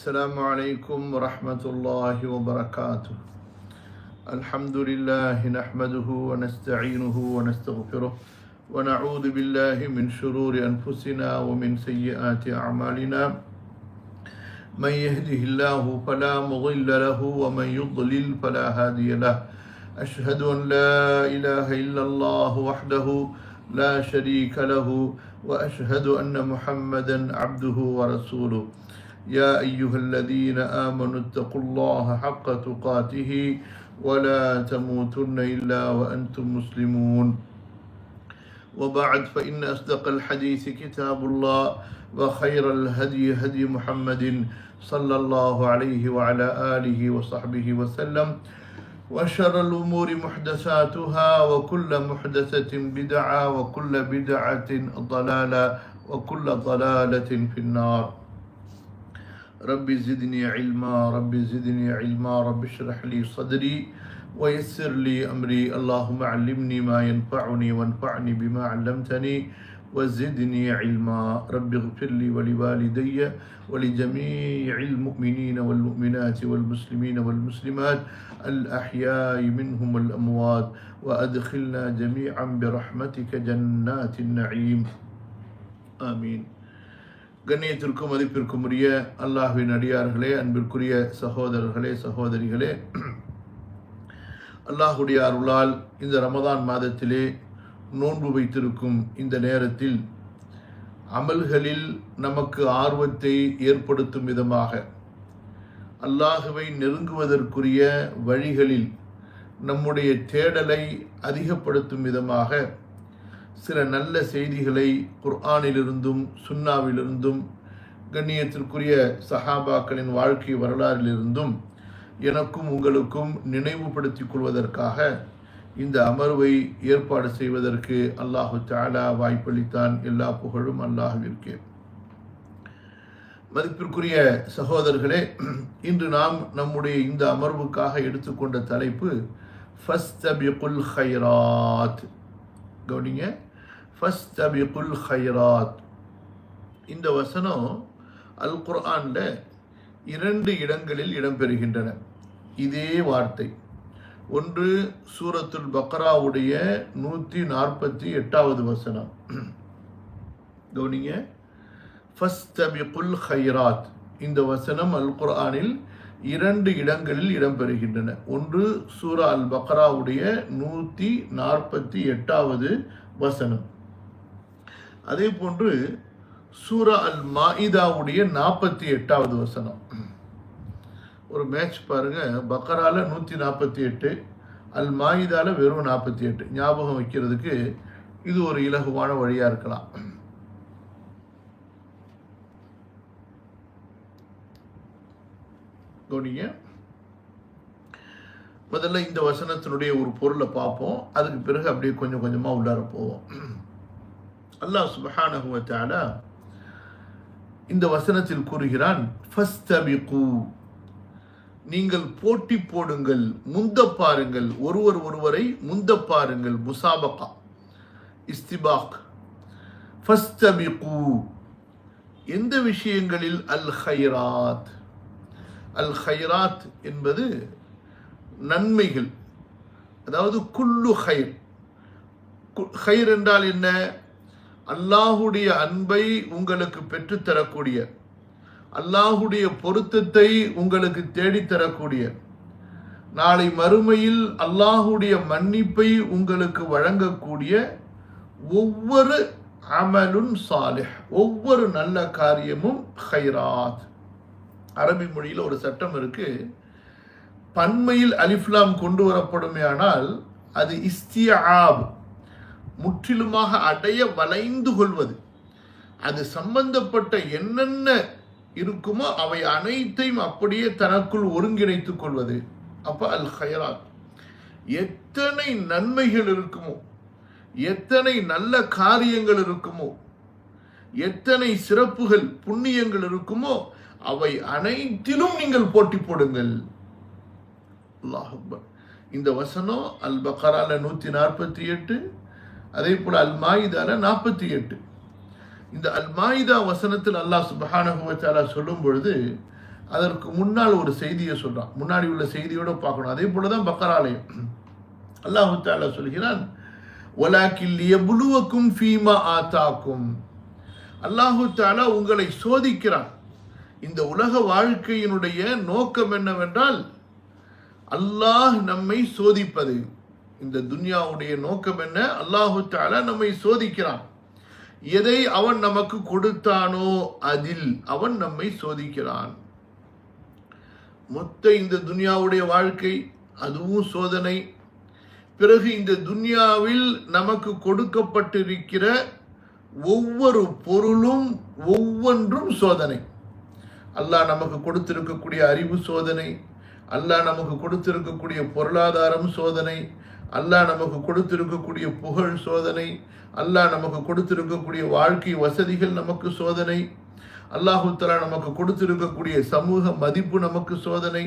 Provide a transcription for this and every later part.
السلام عليكم ورحمة الله وبركاته. الحمد لله نحمده ونستعينه ونستغفره ونعوذ بالله من شرور أنفسنا ومن سيئات أعمالنا. من يهده الله فلا مضل له ومن يضلل فلا هادي له. أشهد أن لا إله إلا الله وحده لا شريك له وأشهد أن محمدا عبده ورسوله. يا أيها الذين آمنوا اتقوا الله حق تقاته ولا تموتن إلا وأنتم مسلمون. وبعد فإن أصدق الحديث كتاب الله وخير الهدي هدي محمد صلى الله عليه وعلى آله وصحبه وسلم. وشر الأمور محدثاتها وكل محدثة بدعة وكل بدعة ضلالة وكل ضلالة في النار. ربي زدني علما ربي زدني علما ربي اشرح لي صدري ويسر لي أمري. اللهم علمني ما ينفعني وانفعني بما علمتني وزدني علما. ربي اغفر لي ولوالدي ولجميع المؤمنين والمؤمنات والمسلمين والمسلمات الأحياء منهم والأموات وأدخلنا جميعا برحمتك جنات النعيم آمين. கண்ணியத்திற்கும் மதிப்பிற்கும் உரிய அல்லாஹ்வின் அடியார்களே, அன்பிற்குரிய சகோதரர்களே சகோதரிகளே, அல்லாஹுடைய அருளால் இந்த ரமதான் மாதத்திலே நோன்பு வைத்திருக்கும் இந்த நேரத்தில் அமல்களில் நமக்கு ஆர்வத்தை ஏற்படுத்தும் விதமாக, அல்லாஹுவை நெருங்குவதற்குரிய வழிகளில் நம்முடைய தேடலை அதிகப்படுத்தும் விதமாக சில நல்ல செய்திகளை குர்ஆனிலிருந்தும் சுன்னாவிலிருந்தும் கண்ணியத்திற்குரிய சஹாபாக்களின் வாழ்க்கை வரலாறிலிருந்தும் எனக்கும் உங்களுக்கும் நினைவுபடுத்திக் கொள்வதற்காக இந்த அமர்வை ஏற்பாடு செய்வதற்கு அல்லாஹு தஆலா வாய்ப்பளித்தான். எல்லா புகழும் அல்லாஹ்விற்கே. மதிப்பிற்குரிய சகோதரர்களே, இன்று நாம் நம்முடைய இந்த அமர்வுக்காக எடுத்துக்கொண்ட தலைப்பு ஃபஸ்தபிகுல் கைராத். கவனிங்க, ஃபஸ்தபிகுல் கைராத். இந்த வசனம் அல் குர்ஆன்ல 2 இடங்களில் இடம்பெறுகின்றன. இதே வார்த்தை ஒன்று சூரத்துல் பக்ராவுடைய 148வது வசனம். கவனிங்க, ஃபஸ்தபிகுல் கைராத். இந்த வசனம் அல் குர்ஆனில் 2 இடங்களில் இடம்பெறுகின்றன. ஒன்று சூரா அல் பக்ராவுடைய 148வது வசனம். அதே போன்று சூரா அல் மாஇதாவுடைய 48வது வசனம். ஒரு மேட்ச் பாருங்க, பக்ரால 148, அல் மாஇதால வெறும் 48. ஞாபகம் வைக்கிறதுக்கு இது ஒரு இலகுவான வழியா இருக்கலாம். கவனிங்க, முதல்ல இந்த வசனத்தினுடைய ஒரு பொருளை பார்ப்போம், அதுக்கு பிறகு அப்படியே கொஞ்சம் கொஞ்சமா உள்ளார போவோம். அல்லாஹ் சுப்ஹானஹு வ தஆலா இந்த வசனத்தில் கூறுகிறான், ஃபஸ்தபிகு, நீங்கள் போட்டி போடுங்கள், முந்த பாருங்கள், ஒருவரை முந்த பாருங்கள். முசாபகா, இஸ்திபாக். ஃபஸ்தபிகு, எந்த விஷயங்களில்? அல் கைராத். அல் கைராத் என்பது நன்மைகள், அதாவது குல்லு கைர். கைர் என்றால் என்ன? அல்லாஹுடைய அன்பை உங்களுக்கு பெற்றுத்தரக்கூடிய, அல்லாஹுடைய பொருத்தத்தை உங்களுக்கு தேடித்தரக்கூடிய, நாளை மறுமையில் அல்லாஹுடைய மன்னிப்பை உங்களுக்கு வழங்கக்கூடிய ஒவ்வொரு அமலுன் சாலிஹ், ஒவ்வொரு நல்ல காரியமும் கைராத். அரபி மொழியில் ஒரு சட்டம் இருக்கு, பன்மையில் அலிஃப்லாம் கொண்டு வரப்படுமே ஆனால் அது இஸ்திஆப், முற்றிலுமாக அடைய வளைந்து கொள்வது. அது சம்பந்தப்பட்ட என்னென்ன இருக்குமோ அவை அனைத்தையும் அப்படியே தனக்குள் ஒருங்கிணைத்துக் கொள்வது. அப்ப அல் கைராத். எத்தனை நன்மைகள் இருக்குமோ, எத்தனை நல்ல காரியங்கள் இருக்குமோ, எத்தனை சிறப்புகள் புண்ணியங்கள் இருக்குமோ அவை அனைத்திலும் நீங்கள் போட்டி போடுங்கள். அல்லாஹ் அக்பர். இந்த வசனம் அல் பக்ரால 148, அதே போல அல் மாயிதால 48. இந்த அல் மாயிதா வசனத்தில் அல்லாஹ் சுப்ஹானஹு வ தஆலா சொல்லும் பொழுது அதற்கு முன்னால் ஒரு செய்தியை சொல்றான். முன்னாடி உள்ள செய்தியோட பார்க்கணும். அதே போலதான் பக்கராலயம் அல்லாஹு தஆலா சொல்கிறான், வலாக்கில் லியப்லுவக்கும் ஃபீமா ஆதாக்கும். அல்லாஹு தஆலா உங்களை சோதிக்கிறான். இந்த உலக வாழ்க்கையினுடைய நோக்கம் என்னவென்றால் அல்லாஹ் நம்மை சோதிப்பது. இந்த துன்யாவுடைய நோக்கம் என்ன? அல்லாஹு தஆலா நம்மை சோதிக்கிறான். எதை அவன் நமக்கு கொடுத்தானோ அதில் அவன் நம்மை சோதிக்கிறான். மொத்த இந்த துன்யாவுடைய வாழ்க்கை அதுவும் சோதனை. பிறகு இந்த துன்யாவில் நமக்கு கொடுக்கப்பட்டிருக்கிற ஒவ்வொரு பொருளும் ஒவ்வொன்றும் சோதனை. அல்லாஹ் நமக்கு கொடுத்திருக்கக்கூடிய அறிவு சோதனை, அல்லாஹ் நமக்கு கொடுத்திருக்கக்கூடிய பொருளாதாரம் சோதனை, அல்லாஹ் நமக்கு கொடுத்திருக்கக்கூடிய புகழ் சோதனை, அல்லாஹ் நமக்கு கொடுத்திருக்கக்கூடிய வாழ்க்கை வசதிகள் நமக்கு சோதனை, அல்லாஹு தஆலா நமக்கு கொடுத்திருக்கக்கூடிய சமூக மதிப்பு நமக்கு சோதனை,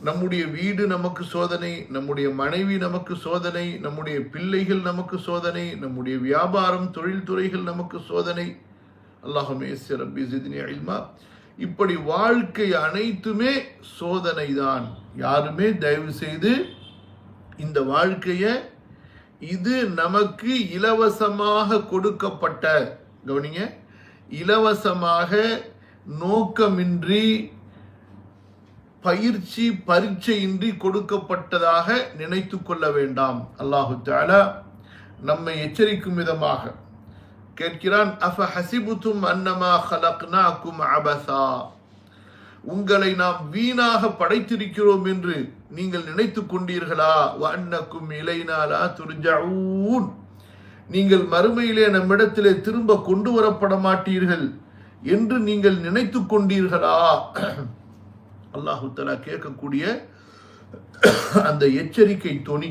நம்முடைய வீடு நமக்கு சோதனை, நம்முடைய மனைவி நமக்கு சோதனை, நம்முடைய பிள்ளைகள் நமக்கு சோதனை, நம்முடைய வியாபாரம் தொழில்துறைகள் நமக்கு சோதனை. அல்லாஹும்ம யஸ்ஸிர் ரப்பி ஸித்னி இல்மா. இப்படி வாழ்க்கை அனைத்துமே சோதனை தான். யாருமே தயவு செய்து இந்த வாழ்க்கையை இது நமக்கு இலவசமாக கொடுக்கப்பட்ட, கவனிங்க, இலவசமாக நோக்கமின்றி பயிற்சி பரீட்சையின்றி கொடுக்கப்பட்டதாக நினைத்து கொள்ள வேண்டாம். அல்லாஹு தஆலா நம்மை எச்சரிக்கும் விதமாக கேட்கிறான், அஃப ஹஸிபுதும் அன்னமா ஹலக்னாகும் அபஸா. உங்களை நாம் வீணாக படைத்திருக்கிறோம் என்று நீங்கள் நினைத்து கொண்டீர்களா? வ அன்னக்கும் இலைனா லா துர்ஜஊன். நீங்கள் மறுமையிலே நம்மிடத்திலே திரும்ப கொண்டு வரப்பட மாட்டீர்கள் என்று நீங்கள் நினைத்து கொண்டீர்களா? அல்லாஹு தஆலா கேட்கக்கூடிய அந்த எச்சரிக்கை தொனி